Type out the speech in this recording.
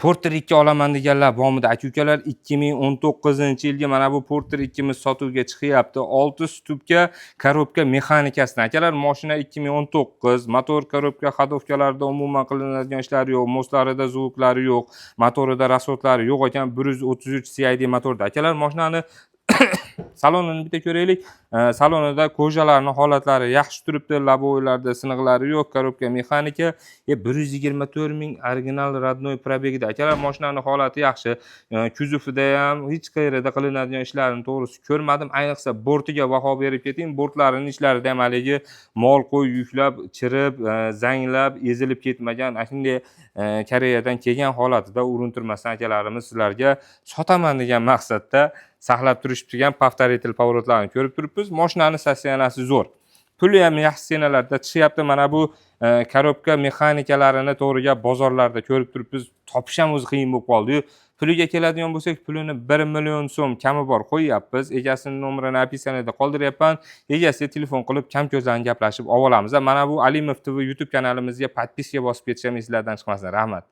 Porter 2 olaman deganlar bormidi aka-ukalar? 2019-yilga mana bu Porter 2 sotuvga chiqyapti. 6 stupka korobka mexanikasidan. Akalar, mashina 2019, motor, korobka, xadovkalarida umuman qilinadigan ishlar yo'q, mostlarida zvuklari yo'q, motorida rasxodlari yo'q ekan, 133 CID motorda. Akalar, mashinani salonini bitta ko'raylik. Salonida ko'jalarning holatlari yaxshi turibdi, laboylarda siniqlari yo'q, korobka mexanika. 124 ming original родной probegida. Akalar, mashinaning holati yaxshi. Kuzovida ham hech qayerda qilinadigan ishlarni to'g'risi ko'rmadim. Ayniqsa bortiga baho berib keting. Bortlarining ishlarida ham haligi mol qo'y yuklab, chirib, zanglab, ezilib ketmagan. Shunday Koreyadan kelgan holatida urintirmasdan akalarimiz sizlarga sotaman degan maqsadda saqlab turishgan повторитель поворотlarni ko'rib turibmiz. Mashinani sostenasi zo'r. Puli ham yaxshi senalarda chiqyapti. Mana bu korobka mexanikalarini to'g'riga bozorlarda ko'rib turibmiz. Topish ham o'zi qiyin bo'lib qoldi-yu. Puliga keladigan bo'lsak, pulini 1 million so'm kami bor qo'yyapmiz. Egasining nomerini описаниеda qoldiryapman. Egasiga telefon qilib kam ko'zlarni gaplashib olamiz. Mana bu Alimov TV YouTube kanalimizga podpiska bosib ketishim esingizdan chiqmasin. Rahmat.